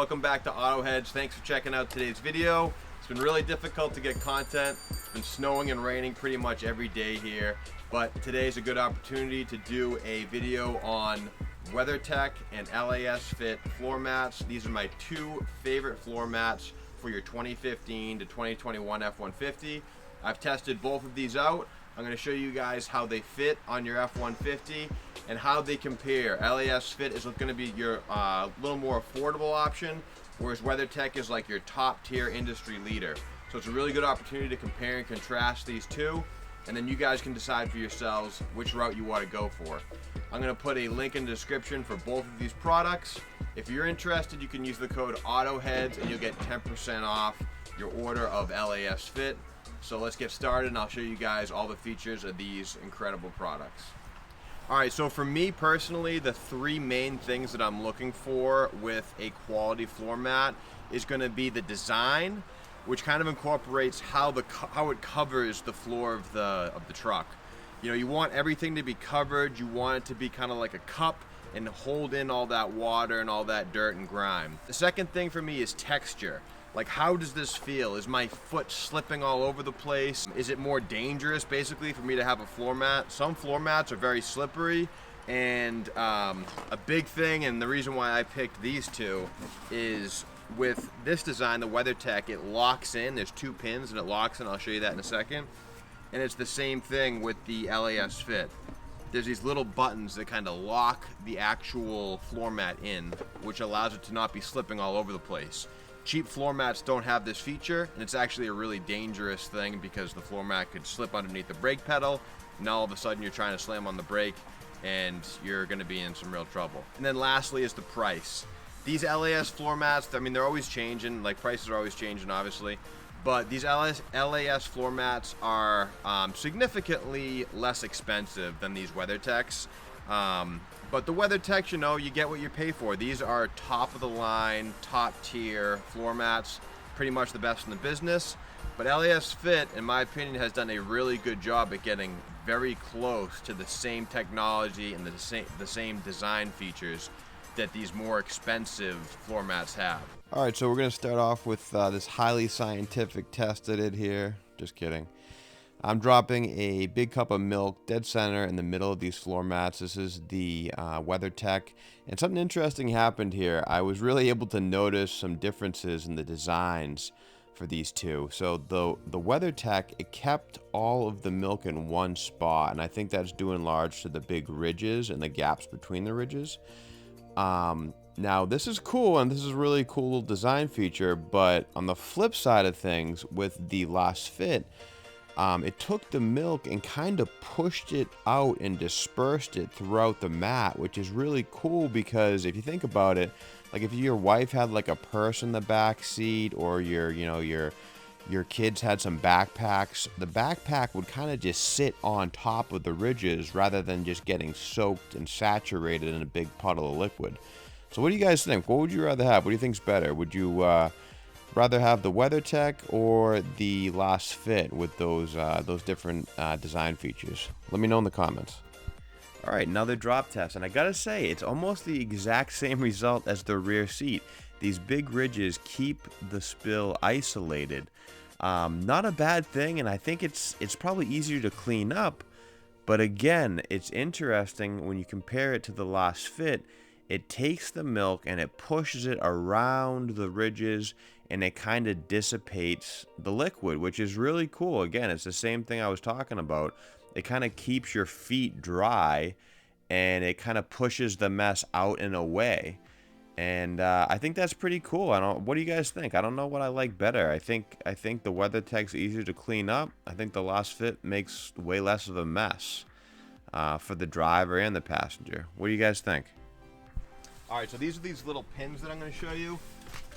welcome back to AutoHeads. Thanks for checking out today's video. It's been really difficult to get content. It's been snowing and raining pretty much every day here, but today's a good opportunity to do a video on WeatherTech and LASFIT floor mats. These are my two favorite floor mats for your 2015 to 2021 F150. I've tested both of these out. I'm going to show you guys how they fit on your F150 and how they compare. LASFIT is going to be your little more affordable option, whereas WeatherTech is like your top tier industry leader. So it's a really good opportunity to compare and contrast these two, and then you guys can decide for yourselves which route you want to go for. I'm going to put a link in the description for both of these products. If you're interested, you can use the code AutoHeads and you'll get 10% off your order of LASFIT. So let's get started and I'll show you guys all the features of these incredible products. Alright, so for me personally, the three main things that I'm looking for with a quality floor mat is going to be the design, which kind of incorporates how it covers the floor of the truck. You know, you want everything to be covered, you want it to be kind of like a cup and hold in all that water and all that dirt and grime. The second thing for me is texture. Like, how does this feel? Is my foot slipping all over the place? Is it more dangerous, basically, for me to have a floor mat? Some floor mats are very slippery, and a big thing, and the reason why I picked these two, is with this design, the WeatherTech, it locks in. There's two pins, and it locks in. I'll show you that in a second. And it's the same thing with the LASFIT. There's these little buttons that kind of lock the actual floor mat in, which allows it to not be slipping all over the place. Cheap floor mats don't have this feature, and it's actually a really dangerous thing because the floor mat could slip underneath the brake pedal, and all of a sudden you're trying to slam on the brake and you're going to be in some real trouble. And then lastly is the price. These LAS floor mats, I mean, they're always changing, like prices are always changing obviously, but these LAS floor mats are significantly less expensive than these WeatherTechs. But the WeatherTech, you know, you get what you pay for. These are top of the line, top tier floor mats, pretty much the best in the business. But LASFIT, in my opinion, has done a really good job at getting very close to the same technology and the same design features that these more expensive floor mats have. All right, so we're gonna start off with this highly scientific test I did here. Just kidding. I'm dropping a big cup of milk dead center in the middle of these floor mats. This is the WeatherTech, and something interesting happened here. I was really able to notice some differences in the designs for these two. So the WeatherTech, it kept all of the milk in one spot, and I think that's due in large to the big ridges and the gaps between the ridges. Now this is cool, and this is a really cool little design feature, but on the flip side of things with the LASFIT, it took the milk and kind of pushed it out and dispersed it throughout the mat, which is really cool because if you think about it, like if your wife had like a purse in the back seat, or your kids had some backpacks, the backpack would kind of just sit on top of the ridges rather than just getting soaked and saturated in a big puddle of liquid. So what do you guys think? What would you rather have? What do you think's better? Would you rather have the WeatherTech or the LASFIT with those different design features? Let me know in the comments. All right, another drop test, and I gotta say, it's almost the exact same result as the rear seat. These big ridges keep the spill isolated. Not a bad thing, and I think it's probably easier to clean up. But again, it's interesting when you compare it to the LASFIT. It takes the milk and it pushes it around the ridges, and it kind of dissipates the liquid, which is really cool. Again, it's the same thing I was talking about. It kind of keeps your feet dry, and it kind of pushes the mess out and away. And I think that's pretty cool. What do you guys think? I don't know what I like better. I think the WeatherTech's easier to clean up. I think the LASFIT makes way less of a mess for the driver and the passenger. What do you guys think? All right, so these are these little pins that I'm going to show you.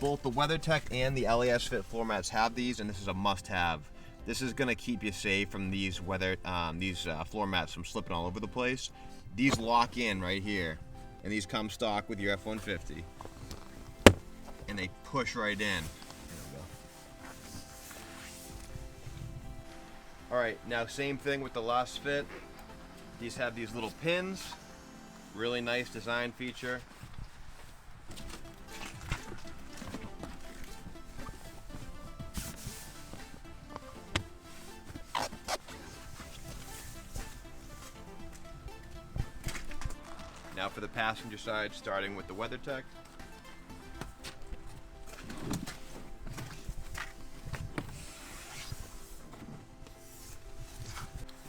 Both the WeatherTech and the LASFIT floor mats have these, and this is a must-have. This is going to keep you safe from these floor mats from slipping all over the place. These lock in right here, and these come stock with your F150, and they push right in. There we go. All right, now same thing with the LASFIT. These have these little pins, really nice design feature. Now for the passenger side, starting with the WeatherTech.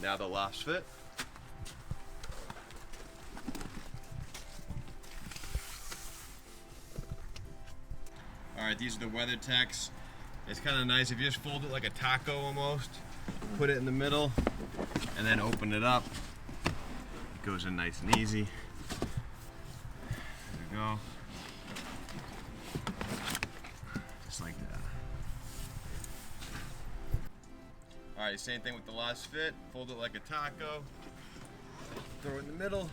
Now the LASFIT. Alright, these are the WeatherTechs. It's kind of nice if you just fold it like a taco almost, put it in the middle, and then open it up. It goes in nice and easy. There we go. Just like that. Alright, same thing with the LASFIT. Fold it like a taco. Throw it in the middle.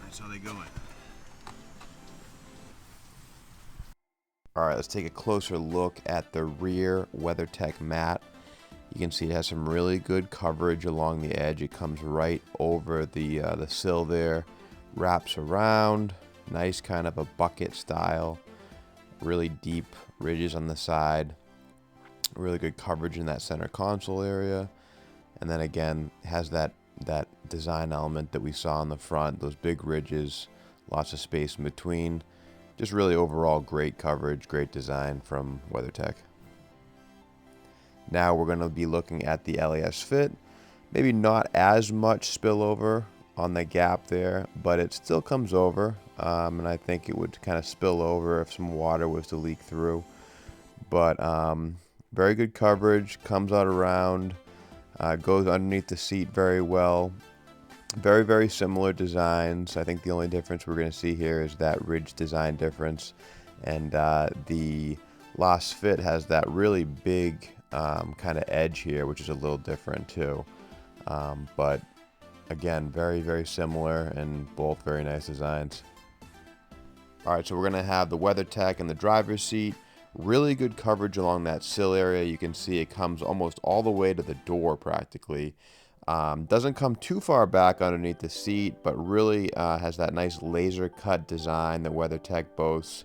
That's how they go in. Alright, let's take a closer look at the rear WeatherTech mat. You can see it has some really good coverage along the edge. It comes right over the sill there, wraps around, nice kind of a bucket style, really deep ridges on the side, really good coverage in that center console area, and then again has that design element that we saw on the front, those big ridges, lots of space in between. Just really overall great coverage, great design from WeatherTech. Now we're going to be looking at the LASFIT. Maybe not as much spillover on the gap there, but it still comes over, and I think it would kind of spill over if some water was to leak through. But very good coverage, comes out around, goes underneath the seat very well. Very, very similar designs. I think the only difference we're going to see here is that ridge design difference. And the LASFIT has that really big kind of edge here, which is a little different too. But again, very, very similar and both very nice designs. Alright, so we're going to have the WeatherTech in the driver's seat. Really good coverage along that sill area. You can see it comes almost all the way to the door practically. Doesn't come too far back underneath the seat, but really has that nice laser cut design that WeatherTech boasts.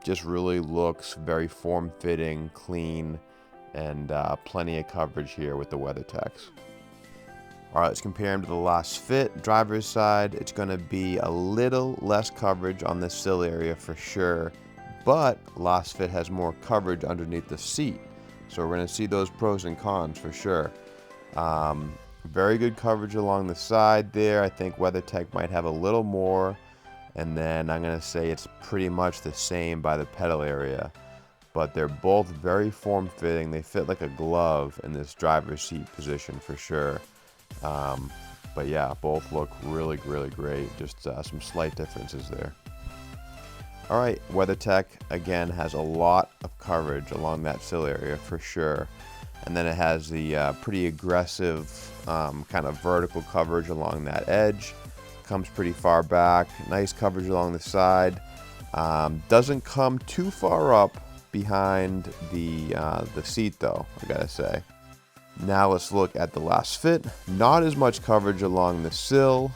Just really looks very form-fitting, clean, and plenty of coverage here with the WeatherTechs. Alright, let's compare them to the LASFIT. Driver's side, it's going to be a little less coverage on the sill area for sure, but LASFIT has more coverage underneath the seat. So we're going to see those pros and cons for sure. Very good coverage along the side there. I think WeatherTech might have a little more, and then I'm going to say it's pretty much the same by the pedal area, but they're both very form-fitting. They fit like a glove in this driver's seat position for sure. But yeah, both look really, really great. Just some slight differences there. Alright, WeatherTech again has a lot of coverage along that sill area for sure. And then it has the pretty aggressive kind of vertical coverage along that edge. Comes pretty far back. Nice coverage along the side. Doesn't come too far up behind the seat though, I gotta say. Now let's look at the LASFIT. Not as much coverage along the sill.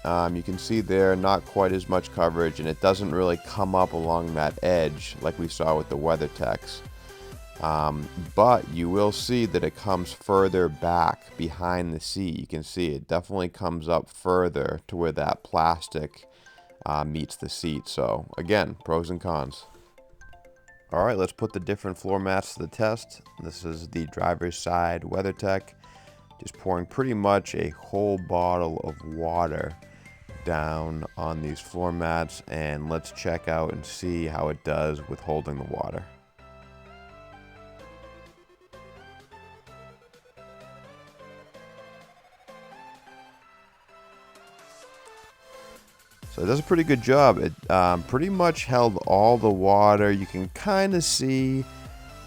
You can see there, not quite as much coverage, and it doesn't really come up along that edge like we saw with the WeatherTechs. But you will see that it comes further back behind the seat. You can see it definitely comes up further to where that plastic meets the seat. So again, pros and cons. Alright, let's put the different floor mats to the test. This is the driver's side WeatherTech. Just pouring pretty much a whole bottle of water down on these floor mats, and let's check out and see how it does with holding the water. So it does a pretty good job. It pretty much held all the water. You can kind of see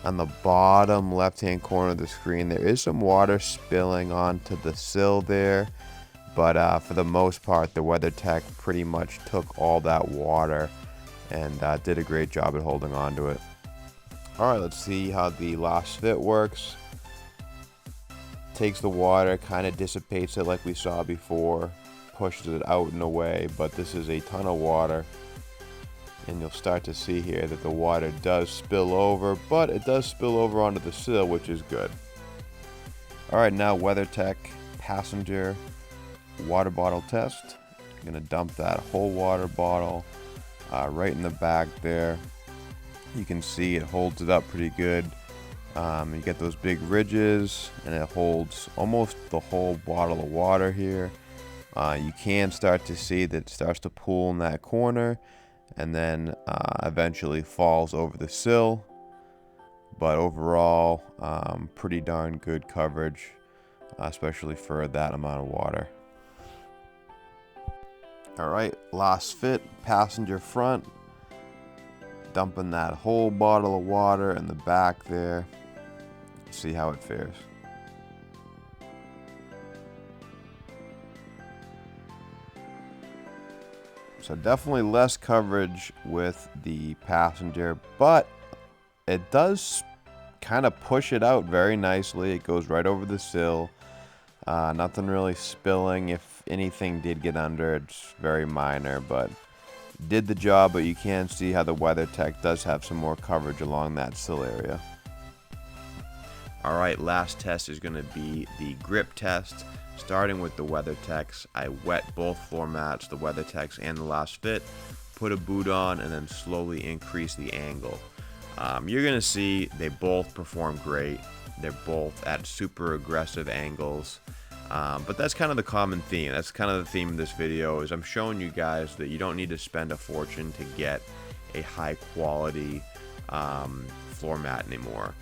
on the bottom left-hand corner of the screen, there is some water spilling onto the sill there. But for the most part, the WeatherTech pretty much took all that water and did a great job at holding on to it. Alright, let's see how the LASFIT works. Takes the water, kind of dissipates it like we saw before. Pushes it out and away, but this is a ton of water. and you'll start to see here that the water does spill over, but it does spill over onto the sill, which is good. Alright, now WeatherTech passenger water bottle test. I'm gonna dump that whole water bottle right in the back there. You can see it holds it up pretty good. You get those big ridges, and it holds almost the whole bottle of water here. You can start to see that it starts to pool in that corner, and then eventually falls over the sill. But overall, pretty darn good coverage, especially for that amount of water. Alright, LASFIT passenger front. Dumping that whole bottle of water in the back there. See how it fares. So definitely less coverage with the passenger, but it does kind of push it out very nicely. It goes right over the sill. Nothing really spilling. If anything did get under, it's very minor, but did the job. But you can see how the WeatherTech does have some more coverage along that sill area. Alright, last test is going to be the grip test. Starting with the WeatherTechs, I wet both floor mats, the WeatherTechs and the LASFIT, put a boot on, and then slowly increase the angle. You're going to see they both perform great. They're both at super aggressive angles. But that's kind of the common theme. That's kind of the theme of this video, is I'm showing you guys that you don't need to spend a fortune to get a high quality floor mat anymore.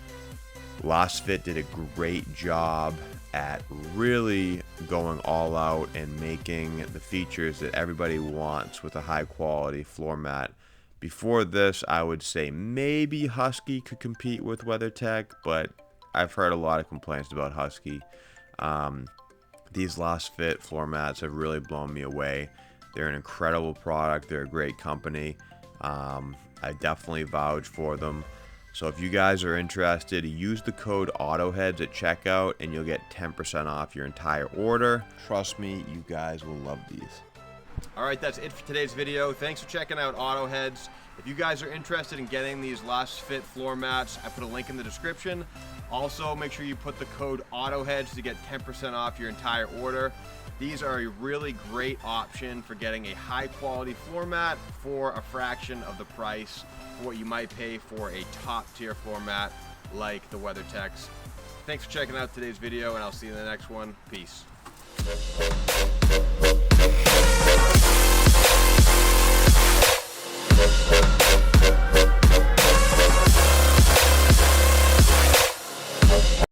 LASFIT did a great job at really going all out and making the features that everybody wants with a high quality floor mat. Before this, I would say maybe Husky could compete with WeatherTech, but I've heard a lot of complaints about Husky. These LASFIT floor mats have really blown me away. They're an incredible product. They're a great company. I definitely vouch for them. So if you guys are interested, use the code AUTOHEADS at checkout and you'll get 10% off your entire order. Trust me, you guys will love these. Alright, that's it for today's video. Thanks for checking out AutoHeads. If you guys are interested in getting these LASFIT floor mats, I put a link in the description. Also, make sure you put the code AUTOHEADS to get 10% off your entire order. These are a really great option for getting a high quality floor mat for a fraction of the price for what you might pay for a top tier floor mat like the WeatherTechs. Thanks for checking out today's video, and I'll see you in the next one. Peace.